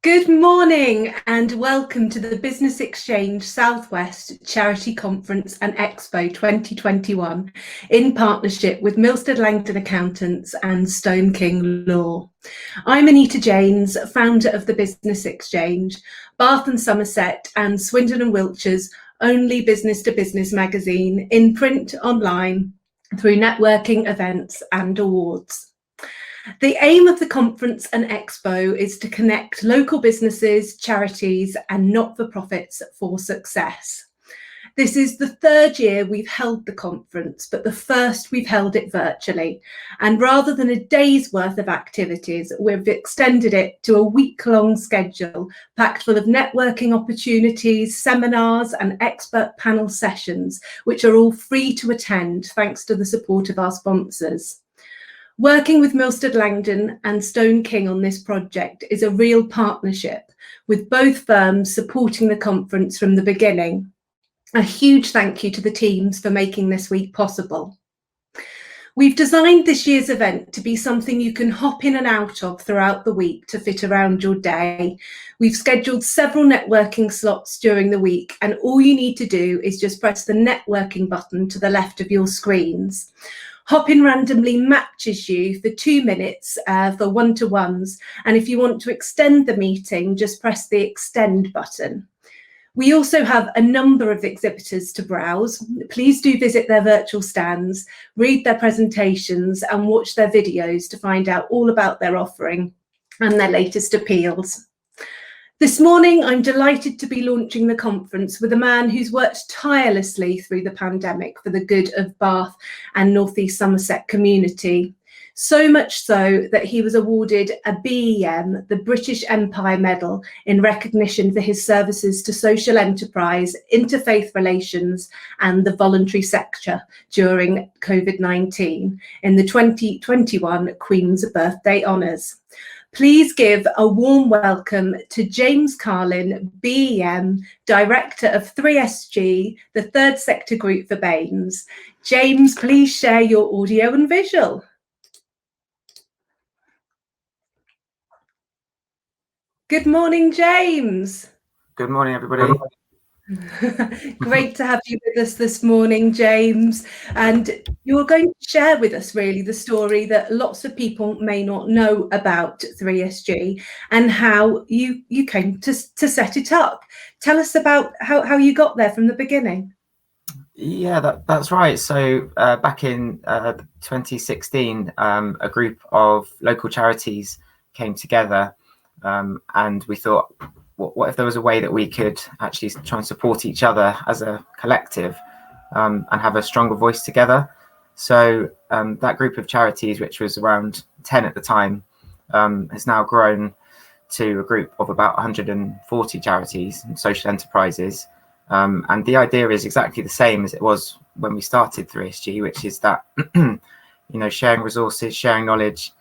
Good morning and welcome to the Business Exchange Southwest Charity Conference and Expo 2021 in partnership with Milstead Langdon Accountants and Stone King Law. I'm Anita Janes, founder of the Business Exchange, Bath and Somerset and Swindon and Wiltshire's only business-to-business magazine in print, online, through networking events and awards. The aim of the conference and expo is to connect local businesses, charities and not-for-profits for success. This is the third year we've held the conference, but the first we've held it virtually. And rather than a day's worth of activities, we've extended it to a week-long schedule packed full of networking opportunities, seminars and expert panel sessions, which are all free to attend thanks to the support of our sponsors. Working with Milstead Langdon and Stone King on this project is a real partnership, with both firms supporting the conference from the beginning. A huge thank you to the teams for making this week possible. We've designed this year's event to be something you can hop in and out of throughout the week to fit around your day. We've scheduled several networking slots during the week, and all you need to do is just press the networking button to the left of your screens. Hop in randomly matches you for 2 minutes for one-to-ones, and if you want to extend the meeting, just press the extend button. We also have a number of exhibitors to browse. Please do visit their virtual stands, read their presentations and watch their videos to find out all about their offering and their latest appeals. This morning, I'm delighted to be launching the conference with a man who's worked tirelessly through the pandemic for the good of Bath and North East Somerset community. So much so that he was awarded a BEM, the British Empire Medal, in recognition for his services to social enterprise, interfaith relations and the voluntary sector during COVID-19 in the 2021 Queen's Birthday Honours. Please give a warm welcome to James Carlin, BEM, Director of 3SG, the Third Sector Group for B&NES. James, please share your audio and visual. Good morning, James. Good morning, everybody. Great to have you with us this morning, James. And you're going to share with us really the story that lots of people may not know about 3SG and how you came to set it up. Tell us about how you got there from the beginning. Yeah, that's right. So back in 2016, a group of local charities came together and we thought, what if there was a way that we could actually try and support each other as a collective and have a stronger voice together? So that group of charities, which was around 10 at the time, has now grown to a group of about 140 charities and social enterprises. And the idea is exactly the same as it was when we started 3SG, which is that, sharing resources, sharing knowledge,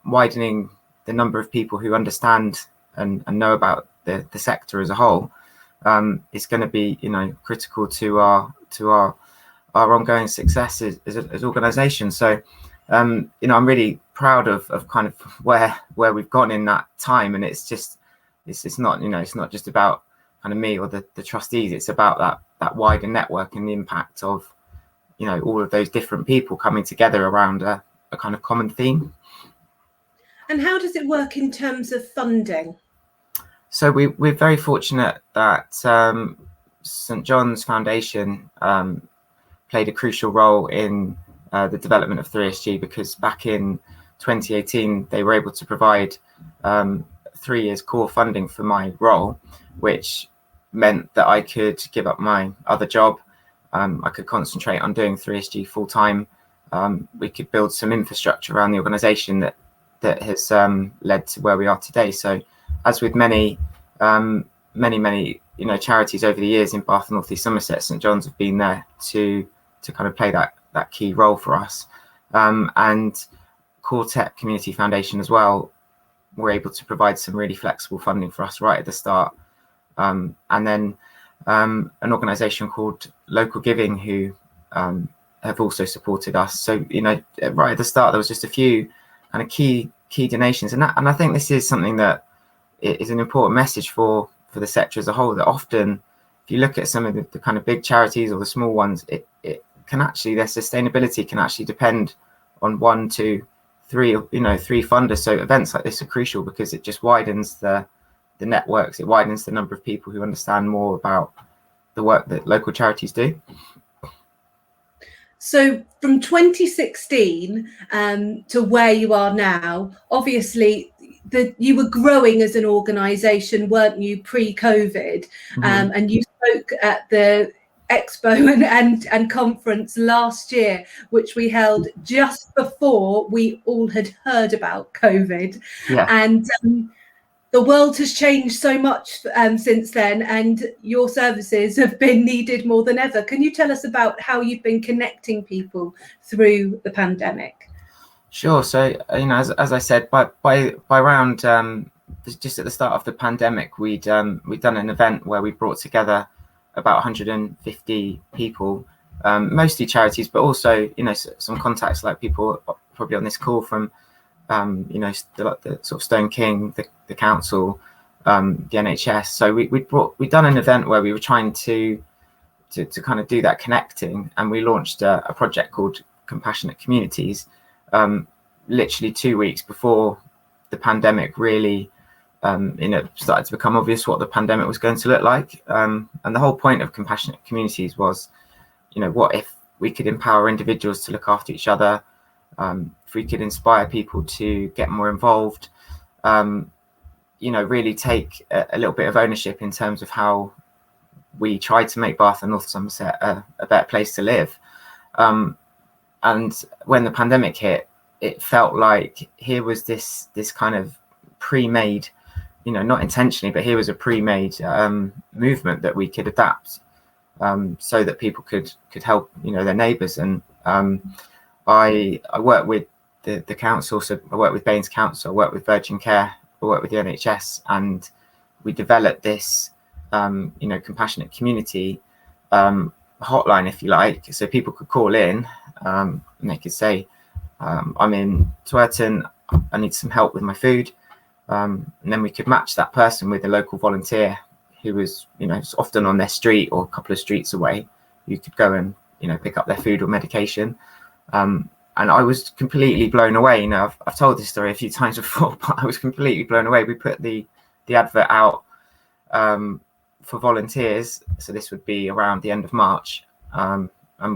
widening the number of people who understand and know about the sector as a whole is going to be critical to our ongoing success as organizations. So I'm really proud of kind of where we've gone in that time, and it's not just about kind of me or the trustees. It's about that wider network and the impact of all of those different people coming together around a kind of common theme. And how does it work in terms of funding? So we're very fortunate that St John's Foundation played a crucial role in the development of 3SG, because back in 2018 they were able to provide 3 years core funding for my role, which meant that I could give up my other job. I could concentrate on doing 3SG full time. We could build some infrastructure around the organisation that has led to where we are today. So, as with many charities over the years in Bath and North East Somerset, St John's have been there to kind of play that key role for us. And Quartet Community Foundation as well were able to provide some really flexible funding for us right at the start. And then an organisation called Local Giving who have also supported us. So right at the start there was just a few kind of key donations, and I think this is something that it is an important message for the sector as a whole, that often if you look at some of the kind of big charities or the small ones, it can actually, their sustainability can actually depend on 1, 2, 3, three funders. So events like this are crucial because it just widens the networks, it widens the number of people who understand more about the work that local charities do. So from 2016 to where you are now, obviously you were growing as an organisation, weren't you, pre-COVID? And you spoke at the Expo and conference last year, which we held just before we all had heard about COVID. Yeah. And the world has changed so much since then, and your services have been needed more than ever. Can you tell us about how you've been connecting people through the pandemic? Sure. So, as I said, by around just at the start of the pandemic, we'd done an event where we brought together about 150 people, mostly charities, but also some contacts, like people probably on this call from the sort of Stone King, the council, the NHS. So we'd done an event where we were trying to kind of do that connecting, and we launched a project called Compassionate Communities, literally 2 weeks before the pandemic really started to become obvious what the pandemic was going to look like. And the whole point of Compassionate Communities was, what if we could empower individuals to look after each other, if we could inspire people to get more involved, really take a little bit of ownership in terms of how we try to make Bath and North Somerset a better place to live. And when the pandemic hit, it felt like here was this kind of pre-made, not intentionally, but here was a pre-made movement that we could adapt, so that people could help their neighbours. And I work with the council, so I work with B&NES Council, I work with Virgin Care, I work with the NHS, and we developed this compassionate community hotline, if you like, so people could call in, and they could say, I'm in Twerton, I need some help with my food, and then we could match that person with a local volunteer who was often on their street or a couple of streets away, who could go and pick up their food or medication. And I was completely blown away. I've told this story a few times before, but I was completely blown away. We put the advert out for volunteers, so this would be around the end of March, and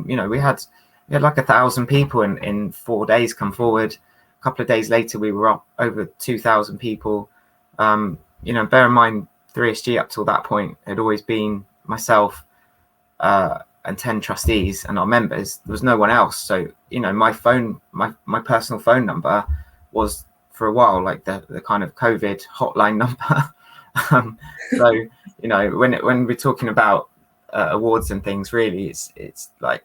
we had like 1,000 people in 4 days come forward. A couple of days later, we were up over 2,000 people. Bear in mind, 3SG up till that point had always been myself and 10 trustees and our members. There was no one else. So my personal phone number was for a while like the kind of COVID hotline number. So when we're talking about awards and things, really it's like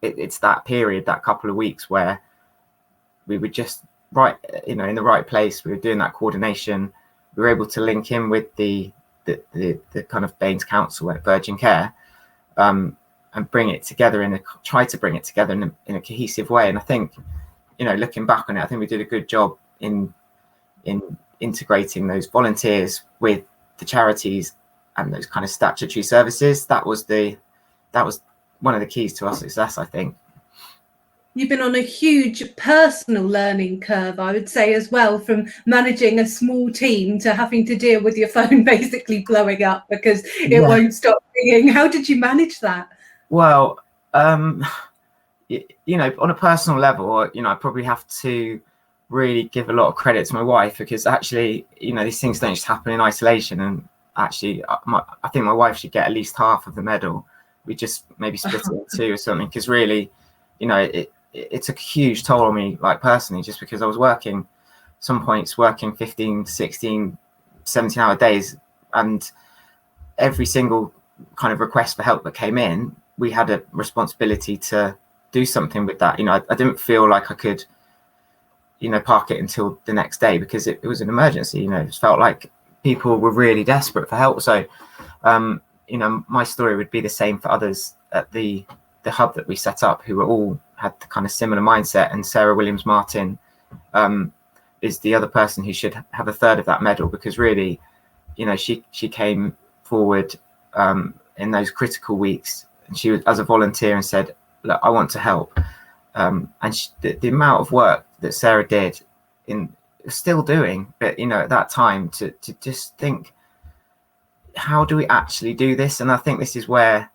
it's that period, that couple of weeks where we were just in the right place. We were doing that coordination. We were able to link in with the kind of B&NES Council at Virgin Care, and bring it together try to bring it together in a cohesive way. And I think, looking back on it, I think we did a good job in integrating those volunteers with the charities and those kind of statutory services. That was one of the keys to our success, I think. You've been on a huge personal learning curve, I would say, as well, from managing a small team to having to deal with your phone basically blowing up because it won't stop ringing. How did you manage that? Well, on a personal level, I probably have to really give a lot of credit to my wife, because actually, these things don't just happen in isolation. And actually, I think my wife should get at least half of the medal. We just maybe split it in two or something, because really, it took a huge toll on me, like personally, just because I was working 15, 16, 17-hour days, and every single kind of request for help that came in, we had a responsibility to do something with that. I didn't feel like I could, park it until the next day, because it was an emergency. It felt like people were really desperate for help. So, my story would be the same for others at the hub that we set up, who were all had the kind of similar mindset. And Sarah Williams-Martin is the other person who should have a third of that medal, because really, she came forward in those critical weeks, and she was as a volunteer and said, look, I want to help. And the amount of work that Sarah did still doing, but at that time to just think, how do we actually do this? And I think this is where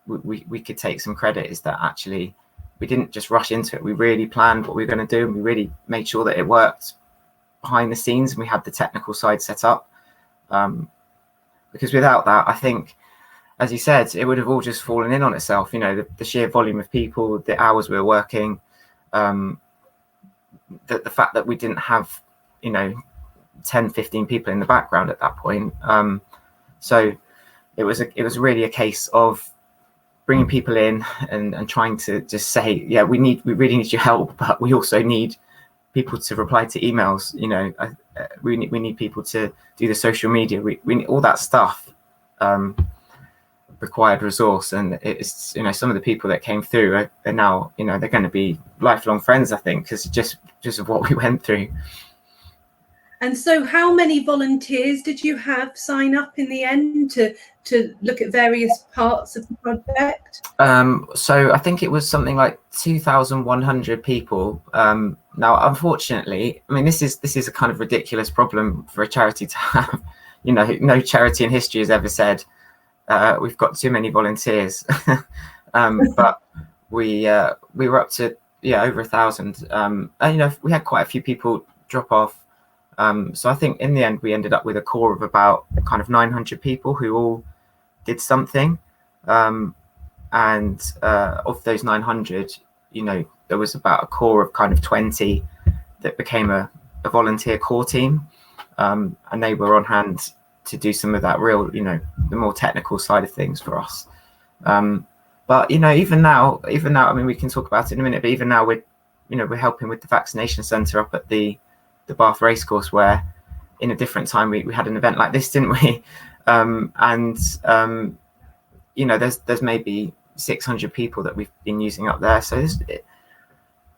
we could take some credit, is that actually we didn't just rush into it. We really planned what we were going to do, and we really made sure that it worked behind the scenes, and we had the technical side set up. Because without that, I think, as you said, it would have all just fallen in on itself. The sheer volume of people, the hours we were working, the fact that we didn't have 10-15 people in the background at that point. So it was really a case of bringing people in and trying to just say, yeah, we really need your help, but we also need people to reply to emails. We need people to do the social media. We need all that stuff. Required resource, and it's some of the people that came through are now they're going to be lifelong friends, I think, because just of what we went through. And so how many volunteers did you have sign up in the end to look at various parts of the project? So I think it was something like 2,100 people. Now, unfortunately, I mean, this is a kind of ridiculous problem for a charity to have. No charity in history has ever said, we've got too many volunteers. But we were up to over 1,000. And we had quite a few people drop off. So I think in the end we ended up with a core of about kind of 900 people who all did something. And of those 900, there was about a core of kind of 20 that became a volunteer core team. And they were on hand to do some of that real, the more technical side of things for us. But even now, I mean, we can talk about it in a minute, but even now we're helping with the vaccination centre up at the Bath Racecourse, where in a different time we had an event like this, didn't we? There's maybe 600 people that we've been using up there. So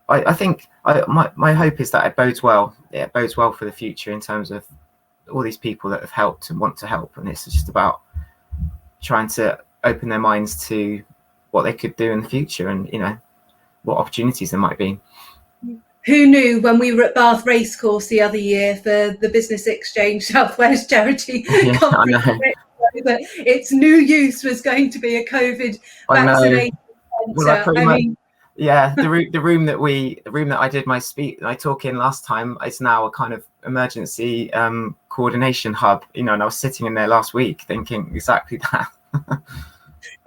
I think my hope is that it bodes well. It bodes well for the future in terms of all these people that have helped and want to help, and it's just about trying to open their minds to what they could do in the future, and what opportunities there might be. Who knew when we were at Bath Racecourse the other year for the Business Exchange Southwest Charity Conference, that its new use was going to be a COVID vaccination centre. The room that I did my talk in last time is now a kind of emergency coordination hub. And I was sitting in there last week thinking exactly that.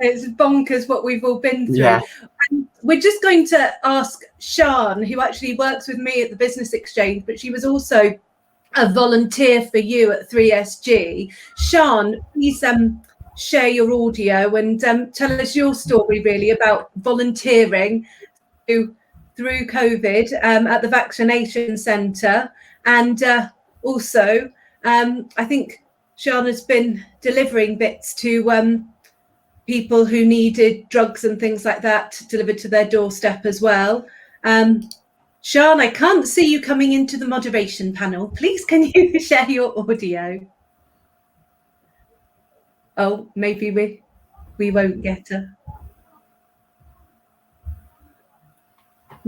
It's bonkers what we've all been through. Yeah. And we're just going to ask Sian, who actually works with me at the Business Exchange, but she was also a volunteer for you at 3SG. Sian, please share your audio and tell us your story really about volunteering through COVID at the vaccination centre. And also, I think Sian has been delivering bits to people who needed drugs and things like that delivered to their doorstep as well. Sian, I can't see you coming into the moderation panel. Please, can you share your audio? Oh, maybe we won't get her.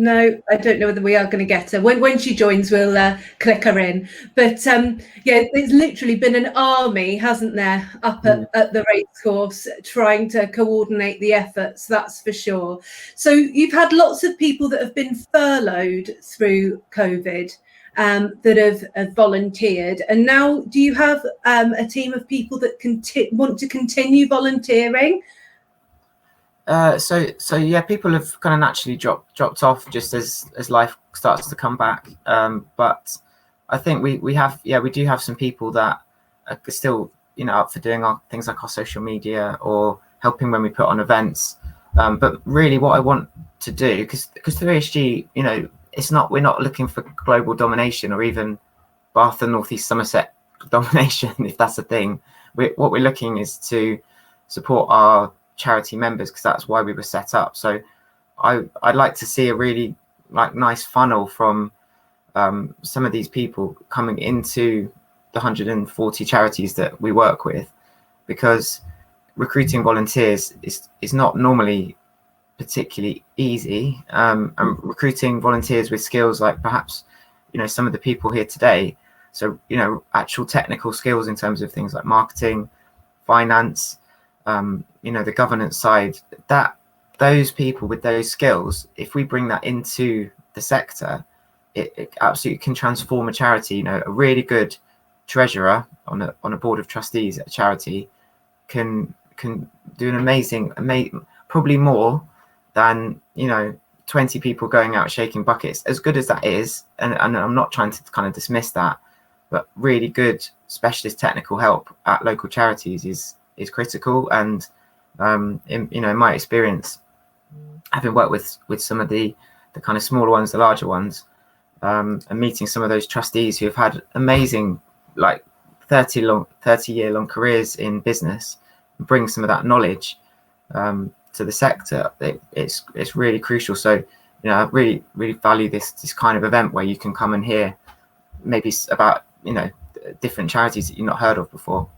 No, I don't know whether we are going to get her. When she joins, we'll click her in. But there's literally been an army, hasn't there, up at the racecourse trying to coordinate the efforts, that's for sure. So you've had lots of people that have been furloughed through COVID that have volunteered. And now do you have a team of people that want to continue volunteering? People have kind of naturally dropped off just as life starts to come back. But I think we do have some people that are still up for doing our things like our social media or helping when we put on events. But really, what I want to do, because 3SG, we're not looking for global domination or even Bath and North East Somerset domination, if that's a thing. What we're looking is to support our charity members, because that's why we were set up. So I'd like to see a really nice funnel from some of these people coming into the 140 charities that we work with, because recruiting volunteers is not normally particularly easy, and recruiting volunteers with skills like perhaps, you know, some of the people here today, so, you know, actual technical skills in terms of things like marketing, finance, you know, the governance side, that those people with those skills, if we bring that into the sector, it absolutely can transform a charity. You know, a really good treasurer on a board of trustees at a charity can do an amazing, probably more than, you know, 20 people going out shaking buckets. As good as that is, and I'm not trying to kind of dismiss that, but really good specialist technical help at local charities is critical. And in my experience, having worked with some of the kind of smaller ones, the larger ones, and meeting some of those trustees who have had amazing, like 30-year long careers in business, bring some of that knowledge to the sector, it's really crucial. So, you know, I really value this kind of event where you can come and hear maybe about, you know, different charities that you've not heard of before.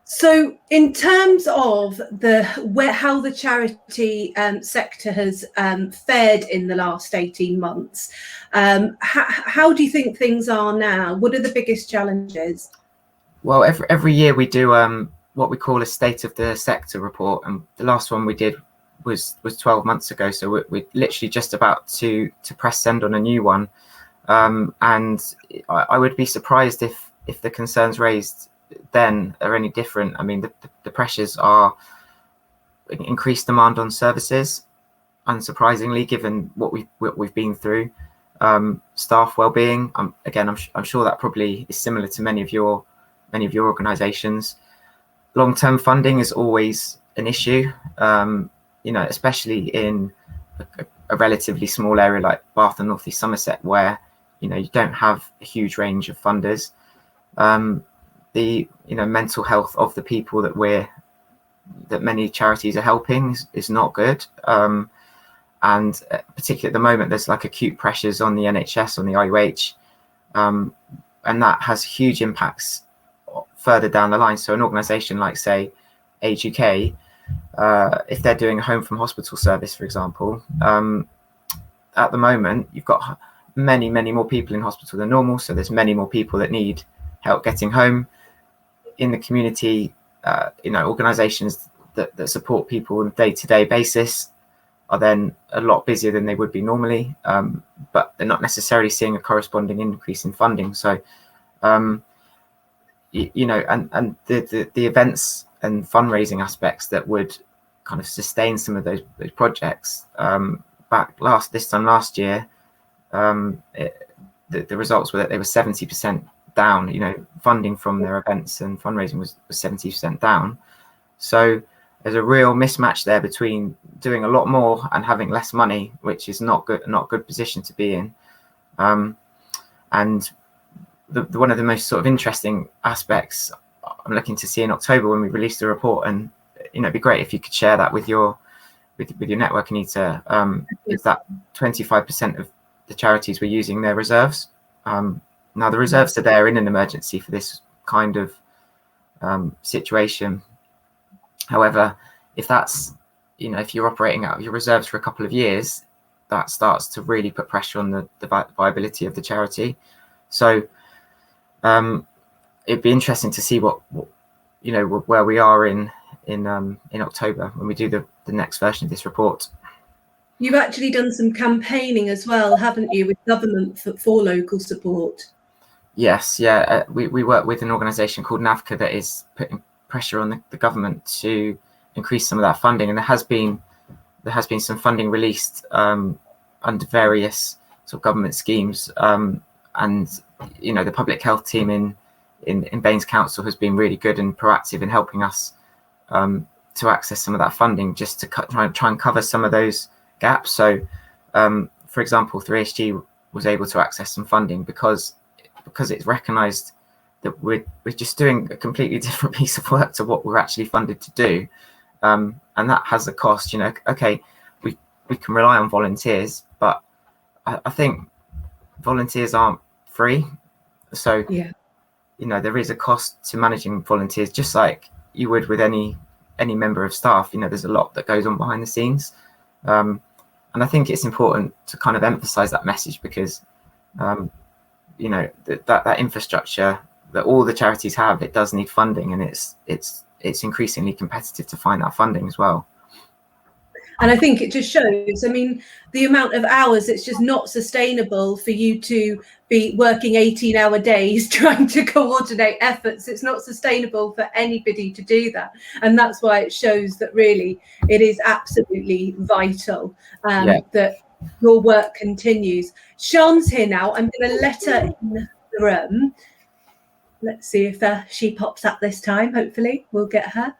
So, in terms of how the charity sector has fared in the last 18 months, how do you think things are now? What are the biggest challenges? Well, every year we do what we call a state of the sector report, and the last one we did was 12 months ago. So we're literally just about to press send on a new one, and I would be surprised if the concerns raised then are any different. I mean, the pressures are increased demand on services, unsurprisingly, given what we've been through. Staff well-being. Again, I'm sure that probably is similar to many of your organisations. Long-term funding is always an issue. You know, especially in a relatively small area like Bath and North East Somerset, where, you know, you don't have a huge range of funders. The, you know, mental health of the people that many charities are helping is not good. And particularly at the moment, there's like acute pressures on the NHS, on the IUH, and that has huge impacts further down the line. So an organisation like, say, Age UK, if they're doing a home from hospital service, for example, at the moment, you've got many more people in hospital than normal. So there's many more people that need help getting home. In the community, you know, organisations that support people on a day-to-day basis are then a lot busier than they would be normally, but they're not necessarily seeing a corresponding increase in funding. So, you know, and the events and fundraising aspects that would kind of sustain some of those projects, this time last year, the results were that they were 70% down. You know, funding from their events and fundraising was 70% down. So there's a real mismatch there between doing a lot more and having less money, which is not good position to be in. And one of the most sort of interesting aspects I'm looking to see in October when we release the report, and, you know, it'd be great if you could share that with your network, Anita, is that 25% of the charities were using their reserves. Now the reserves are there in an emergency for this kind of situation. However, if that's, you know, if you're operating out of your reserves for a couple of years, that starts to really put pressure on the viability of the charity. So it'd be interesting to see what you know, where we are in October when we do the next version of this report. You've actually done some campaigning as well, haven't you, with government for local support? Yes, yeah. We work with an organisation called NAVCA that is putting pressure on the government to increase some of that funding, and there has been some funding released under various sort of government schemes, and, you know, the public health team in Baines Council has been really good and proactive in helping us to access some of that funding, just to try and cover some of those gaps. So, for example, 3SG was able to access some funding because it's recognised that we're just doing a completely different piece of work to what we're actually funded to do, and that has a cost. You know, okay, we can rely on volunteers, but I think volunteers aren't free. So, yeah, there is a cost to managing volunteers, just like you would with any member of staff. There's a lot that goes on behind the scenes, and I think it's important to kind of emphasize that message, because that infrastructure that all the charities have, it does need funding, and it's increasingly competitive to find that funding as well. And I think it just shows, I mean, the amount of hours, it's just not sustainable for you to be working 18-hour days trying to coordinate efforts. It's not sustainable for anybody to do that. And that's why it shows that really it is absolutely vital that your work continues. Sian's here now. I'm going to let her in the room. Let's see if she pops up this time. Hopefully we'll get her.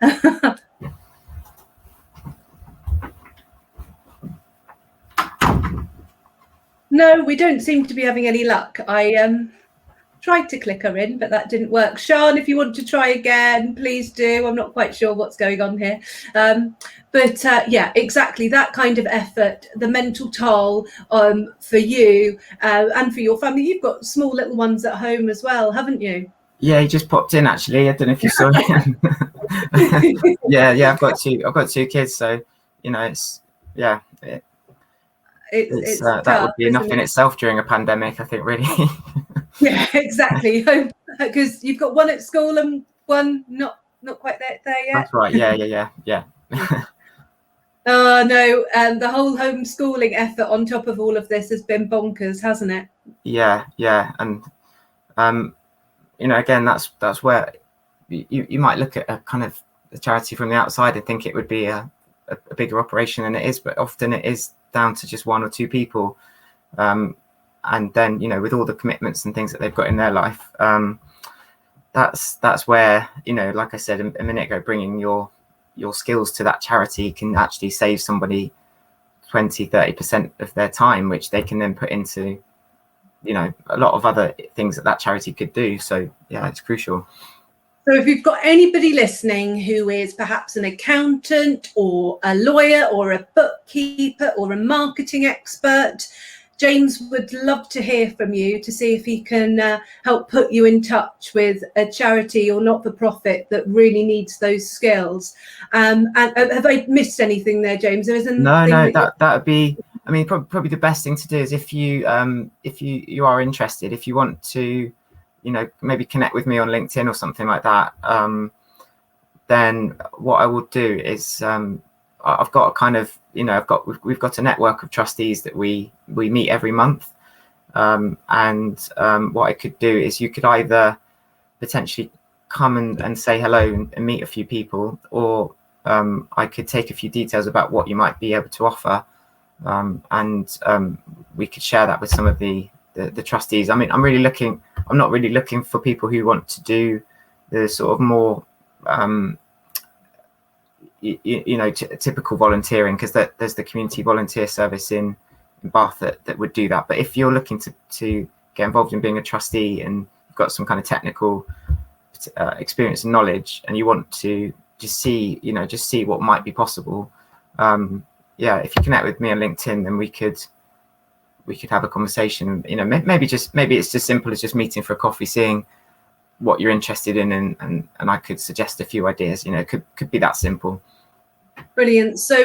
No, we don't seem to be having any luck. I tried to click her in, but that didn't work. Sian, if you want to try again, please do. I'm not quite sure what's going on here. But yeah, exactly that kind of effort, the mental toll for you and for your family. You've got small little ones at home as well, haven't you? Yeah, he just popped in actually. I don't know if you saw him. yeah, I've got two kids, so it's it's tough, that would be enough in itself during a pandemic, I think, really. Yeah, exactly. Because you've got one at school and one not quite there yet. That's right. Yeah. Oh no, the whole homeschooling effort on top of all of this has been bonkers, hasn't it? Yeah, and again, that's where you might look at a kind of a charity from the outside and think it would be a bigger operation than it is, but often it is down to just one or two people, and then with all the commitments and things that they've got in their life, that's where like I said a minute ago, bringing your skills to that charity can actually save somebody 20-30% of their time, which they can then put into a lot of other things that charity could do. So yeah, it's crucial. So if you've got anybody listening who is perhaps an accountant or a lawyer or a bookkeeper or a marketing expert, James would love to hear from you to see if he can help put you in touch with a charity or not-for-profit that really needs those skills. And have I missed anything there, James? There isn't. No, that would be. I mean, probably the best thing to do is if you are interested, if you want to, maybe connect with me on LinkedIn or something like that, then what I will do is I've got a kind of, we've got a network of trustees that we meet every month, and what I could do is you could either potentially come and say hello and meet a few people, or I could take a few details about what you might be able to offer, and we could share that with some of the trustees. I mean, I'm not really looking for people who want to do the sort of more typical volunteering, because there's the community volunteer service in Bath that would do that. But if you're looking to get involved in being a trustee and you've got some kind of technical experience and knowledge, and you want to just see what might be possible, if you connect with me on LinkedIn, then we could have a conversation. Maybe it's just simple as just meeting for a coffee, seeing what you're interested in, and I could suggest a few ideas. It could be that simple. Brilliant. So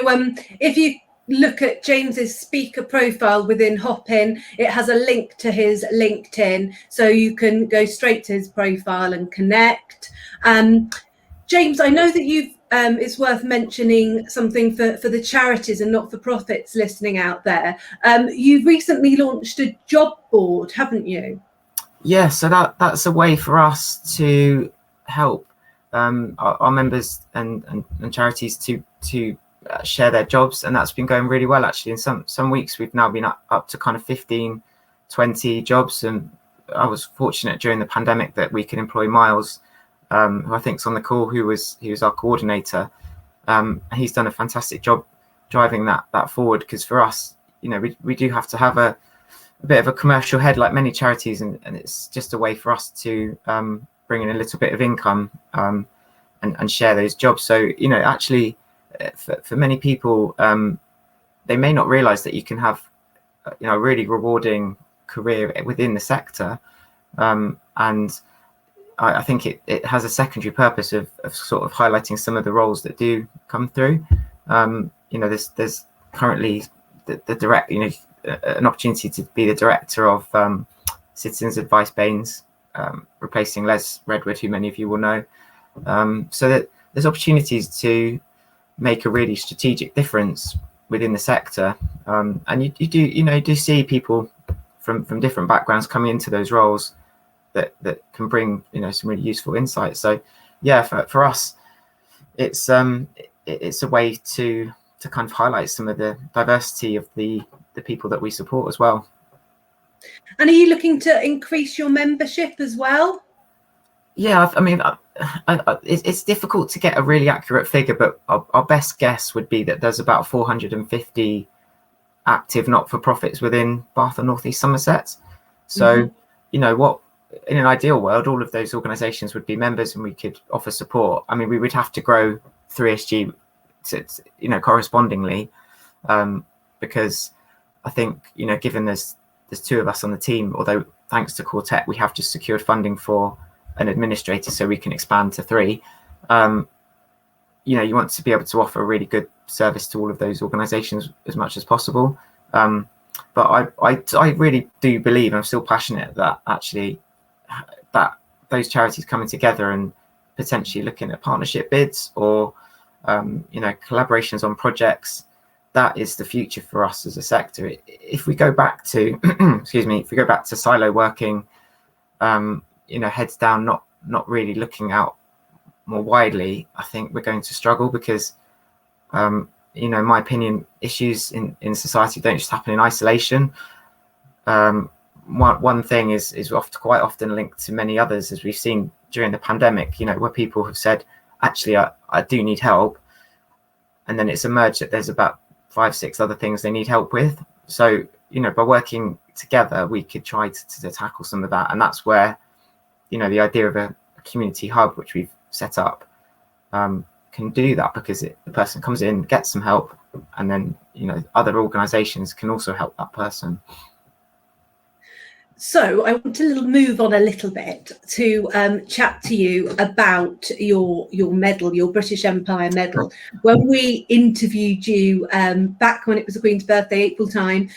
if you look at James's speaker profile within Hopin, it has a link to his LinkedIn, so you can go straight to his profile and connect. James, I know that you've it's worth mentioning something for the charities and not-for-profits listening out there. You've recently launched a job board, haven't you? Yeah, so that's a way for us to help our members and charities to share their jobs, and that's been going really well actually. In some weeks we've now been up to kind of 15-20 jobs, and I was fortunate during the pandemic that we could employ Miles, who I think's on the call, he was our coordinator. He's done a fantastic job driving that forward, because for us, we do have to have a bit of a commercial head like many charities, and it's just a way for us to bring in a little bit of income and share those jobs. So actually for many people, they may not realize that you can have a really rewarding career within the sector, and I think it has a secondary purpose of sort of highlighting some of the roles that do come through. There's currently the direct, an opportunity to be the director of Citizens Advice B&NES, replacing Les Redwood, who many of you will know. So that there's opportunities to make a really strategic difference within the sector, and you do see people from different backgrounds coming into those roles that can bring some really useful insights. So yeah, for us, it's a way to kind of highlight some of the diversity of the people that we support as well. And are you looking to increase your membership as well? Yeah, I mean, it's difficult to get a really accurate figure, but our best guess would be that there's about 450 active not-for-profits within Bath and North East Somerset. So, what in an ideal world, all of those organisations would be members, and we could offer support. I mean, we would have to grow 3SG, correspondingly, because I think given there's two of us on the team, although thanks to Quartet we have just secured funding for an administrator so we can expand to 3. You want to be able to offer a really good service to all of those organisations as much as possible. But I really do believe, and I'm still passionate, that actually that those charities coming together and potentially looking at partnership bids or collaborations on projects, that is the future for us as a sector. If we go back to if we go back to silo working, heads down, not really looking out more widely, I think we're going to struggle, because in my opinion, issues in society don't just happen in isolation. One thing is quite often linked to many others, as we've seen during the pandemic, where people have said, actually, I do need help, and then it's emerged that there's about 5-6 other things they need help with. So by working together, we could try to tackle some of that. And that's where the idea of a community hub, which we've set up, can do that, because the person comes in, gets some help, and then other organizations can also help that person. So I want to move on a little bit to chat to you about your medal, your British Empire medal. When we interviewed you back when it was the Queen's birthday, April time,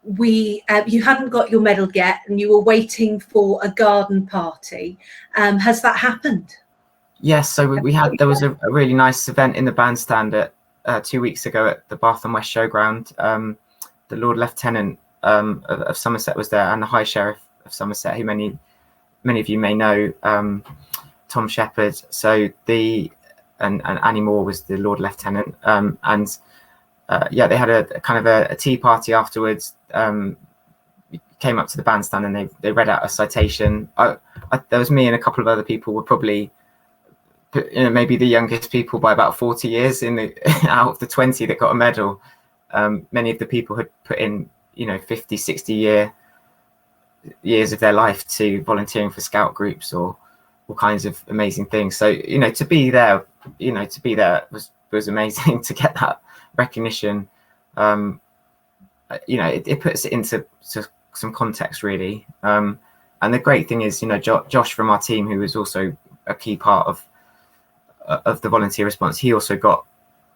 you hadn't got your medal yet, and you were waiting for a garden party. Has that happened? Yes, so there was a really nice event in the bandstand 2 weeks ago at the Bath and West Showground. The Lord Lieutenant of Somerset was there, and the High Sheriff of Somerset, who many of you may know, Tom Shepherd. So and Annie Moore was the Lord Lieutenant, and they had a kind of a tea party afterwards. Came up to the bandstand and they read out a citation. There was me and a couple of other people, were probably maybe the youngest people by about 40 years out of the 20 that got a medal. Many of the people had put in 50, 60 years of their life to volunteering for scout groups or all kinds of amazing things. So to be there was amazing. To get that recognition, it puts it into some context, really. And the great thing is, Josh from our team, who was also a key part of the volunteer response, he also got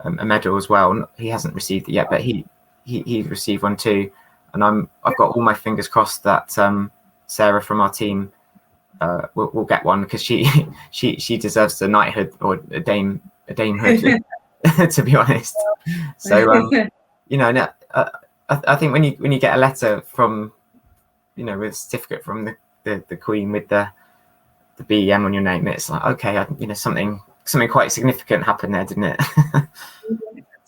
a medal as well. He hasn't received it yet, but he received one too. And I've got all my fingers crossed that Sarah from our team will get one, because she deserves a knighthood or a damehood, to be honest. So I think when you get a letter from with a certificate from the Queen with the BEM on your name, it's like, okay, something quite significant happened there, didn't it?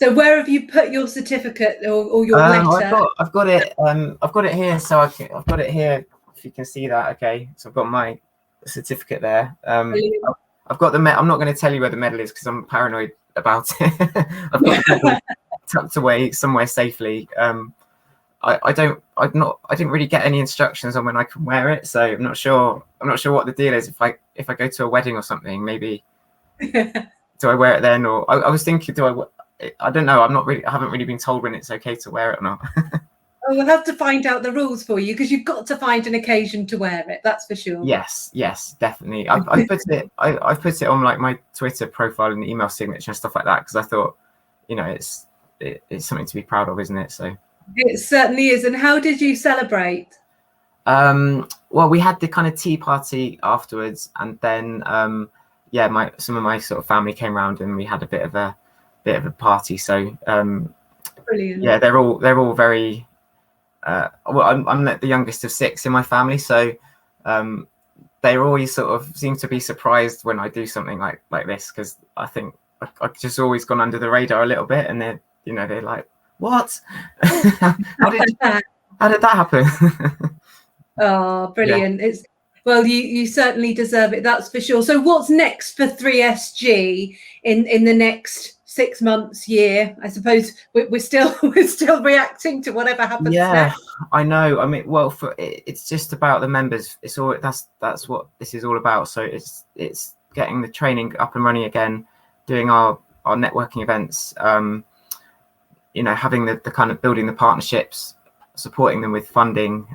So where have you put your certificate or your letter? I've got it here. So I've got it here, if you can see that. Okay, so I've got my certificate there. I've got the medal. I'm not going to tell you where the medal is because I'm paranoid about it. I've got the medal tucked away somewhere safely. I didn't really get any instructions on when I can wear it, so I'm not sure what the deal is. If I go to a wedding or something, maybe do I wear it then? Or I was thinking, I don't know. I haven't really been told when it's okay to wear it or not. Oh, we'll have to find out the rules for you, because you've got to find an occasion to wear it. That's for sure. Yes, definitely. I put it on like my Twitter profile and email signature and stuff like that, because I thought, it's something to be proud of, isn't it? So it certainly is. And how did you celebrate? Well, we had the kind of tea party afterwards, and then some of my sort of family came around and we had a bit of a party. So Brilliant. Yeah, they're all very well, I'm the youngest of 6 in my family, so they always sort of seem to be surprised when I do something like this, because I think I've just always gone under the radar a little bit, and they're like, what? how did that happen? Oh, brilliant. Yeah. Well, you certainly deserve it, that's for sure. So what's next for 3SG in the next 6 months, year? I suppose we're still reacting to whatever happens next. I know. I mean, well, it's just about the members. It's all that's what this is all about. So it's getting the training up and running again, doing our networking events, having the kind of building the partnerships, supporting them with funding,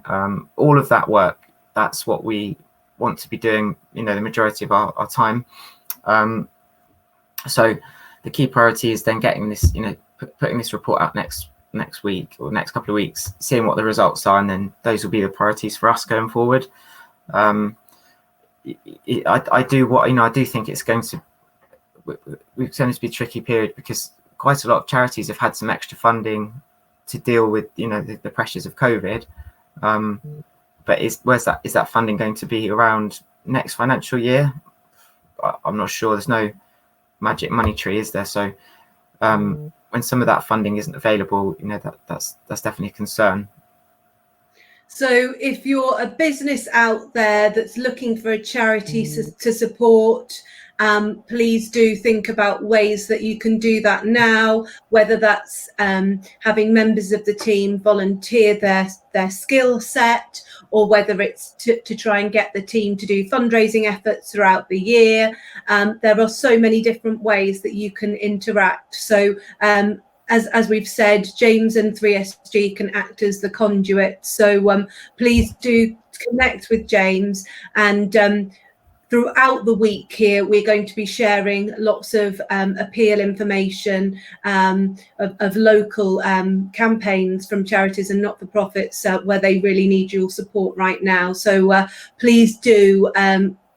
all of that work. That's what we want to be doing, the majority of our time. So the key priority is then getting this, putting this report out next week or next couple of weeks, seeing what the results are, and then those will be the priorities for us going forward. I do think it's going to be a tricky period, because quite a lot of charities have had some extra funding to deal with, the pressures of COVID. But is that funding going to be around next financial year? I'm not sure. There's no magic money tree, is there? So when some of that funding isn't available, that's definitely a concern. So if you're a business out there that's looking for a charity to support, please do think about ways that you can do that now, whether that's having members of the team volunteer their skill set, or whether it's to try and get the team to do fundraising efforts throughout the year. There are so many different ways that you can interact. So as we've said, James and 3SG can act as the conduit. So please do connect with James, and throughout the week here, we're going to be sharing lots of appeal information of local campaigns from charities and not-for-profits where they really need your support right now. So please do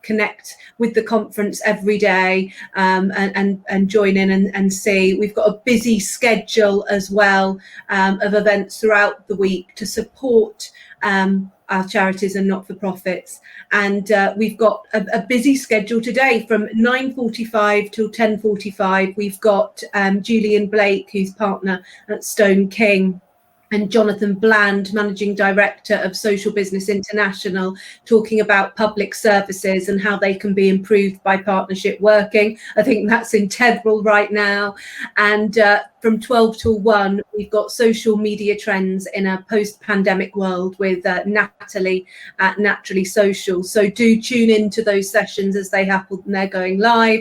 connect with the conference every day, and join in and see. We've got a busy schedule as well of events throughout the week to support our charities and not-for-profits, and we've got a busy schedule today from 9:45 till 10:45. We've got Julian Blake, who's partner at Stone King, and Jonathan Bland, Managing Director of Social Business International, talking about public services and how they can be improved by partnership working. I think that's integral right now. And from 12 till 1, we've got social media trends in a post-pandemic world with Natalie at Naturally Social. So do tune into those sessions as they happen and they're going live.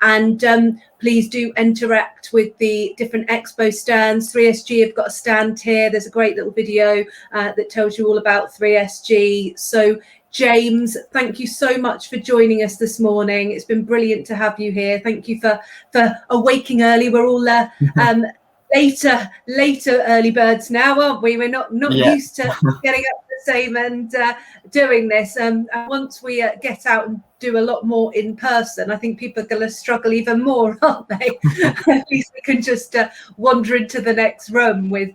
And please do interact with the different Expo stands. 3SG have got a stand here. There's a great little video that tells you all about 3SG. So James, thank you so much for joining us this morning. It's been brilliant to have you here. Thank you for awaking early. We're all later early birds now, aren't we? We're not used to getting up the same and doing this. And once we get out and do a lot more in person, I think people are going to struggle even more, aren't they? At least we can just wander into the next room with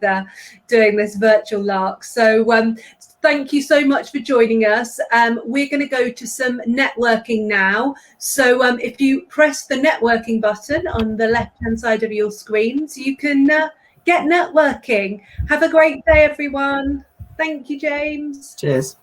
doing this virtual lark. So thank you so much for joining us. We're going to go to some networking now. So if you press the networking button on the left-hand side of your screens, you can get networking. Have a great day, everyone. Thank you, James. Cheers.